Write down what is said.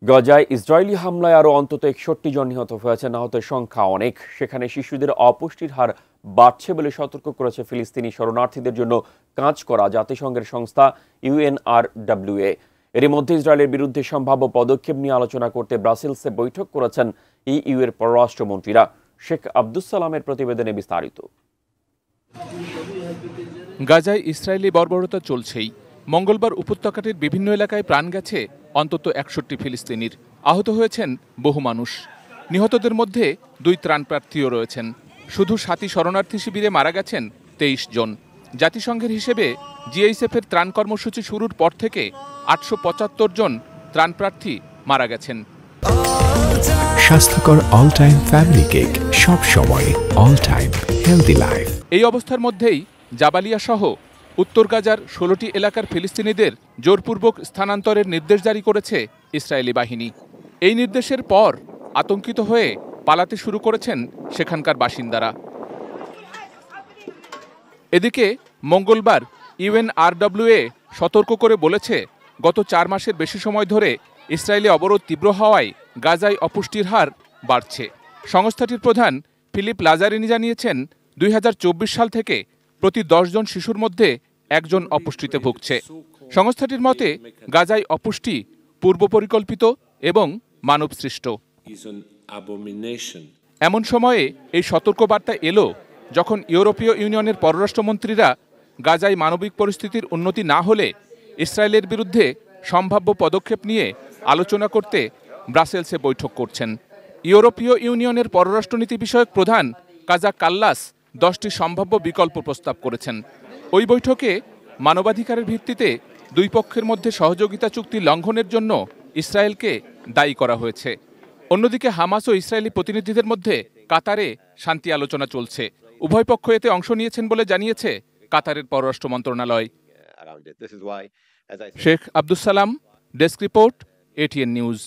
গাজায় ইসরায়েলি হামলায় আরও অন্তত ৬১ জন নিহত হয়েছেন। আহতের সংখ্যা অনেক। সেখানে শিশুদের অপুষ্টির হার বাড়ছে বলে সতর্ক করেছে ফিলিস্তিনি শরণার্থীদের জন্য কাজ করা জাতিসংঘের সংস্থা UNRWA। এরই মধ্যে ইসরায়েলের বিরুদ্ধে সম্ভাব্য পদক্ষেপ নিয়ে আলোচনা করতে ব্রাসেলসে বৈঠক করেছেন EU এর পররাষ্ট্রমন্ত্রীরা। শেখ আব্দুস সালামের প্রতিবেদনে বিস্তারিত। গাজায় ইসরায়েলি বর্বরতা চলছেই। মঙ্গলবার উপত্যকাটির বিভিন্ন এলাকায় প্রাণ গেছে অন্তত ৬১ ফিলিস্তিনির। আহত হয়েছেন বহু মানুষ। নিহতদের মধ্যে ২ ত্রাণপ্রার্থীও রয়েছেন। শুধু সাতি শরণার্থী শিবিরে মারা গেছেন ২৩ জন। জাতিসংঘের হিসেবে GSF-এর ত্রাণ কর্মসূচি শুরুর পর থেকে ৮৭৫ জন ত্রাণপ্রার্থী মারা গেছেন। স্বাস্থ্যকর অল টাইম ফ্যামিলি কেক, সব সময় অল টাইম হেলদি লাইফ। এই অবস্থার মধ্যেই জাবালিয়া সহ উত্তর গাজার ১৬টি এলাকার ফিলিস্তিনিদের জোরপূর্বক স্থানান্তরের নির্দেশ জারি করেছে ইসরায়েলি বাহিনী। এই নির্দেশের পর আতঙ্কিত হয়ে পালাতে শুরু করেছেন সেখানকার বাসিন্দারা। এদিকে মঙ্গলবার UNRWA সতর্ক করে বলেছে, গত ৪ মাসের বেশি সময় ধরে ইসরায়েলি অবরোধ তীব্র হওয়ায় গাজায় অপুষ্টির হার বাড়ছে। সংস্থাটির প্রধান ফিলিপ লাজারিনি জানিয়েছেন, ২০২৪ সাল থেকে প্রতি ১০ জন শিশুর মধ্যে একজন অপুষ্টিতে ভুগছে। সংস্থাটির মতে, গাজায় অপুষ্টি পূর্বপরিকল্পিত এবং মানবসৃষ্ট। এমন সময়ে এই সতর্কবার্তা এলো যখন ইউরোপীয় ইউনিয়নের পররাষ্ট্রমন্ত্রীরা গাজায় মানবিক পরিস্থিতির উন্নতি না হলে ইসরায়েলের বিরুদ্ধে সম্ভাব্য পদক্ষেপ নিয়ে আলোচনা করতে ব্রাসেলসে বৈঠক করছেন। ইউরোপীয় ইউনিয়নের পররাষ্ট্রনীতি বিষয়ক প্রধান কাজা কাল্লাস 10টি সম্ভাব্য বিকল্প প্রস্তাব করেছেন। ওই বৈঠকে মানবাধিকারের ভিত্তিতে দুই পক্ষের মধ্যে সহযোগিতা চুক্তি লঙ্ঘনের জন্য ইসরায়েলকে দায়ী করা হয়েছে। অন্যদিকে হামাস ও ইসরায়েলি প্রতিনিধিদের মধ্যে কাতারে শান্তি আলোচনা চলছে। উভয় পক্ষ এতে অংশ নিয়েছেন বলে জানিয়েছে কাতারের পররাষ্ট্র মন্ত্রণালয়। Sheikh Abdus Salam, desk report, ATN news.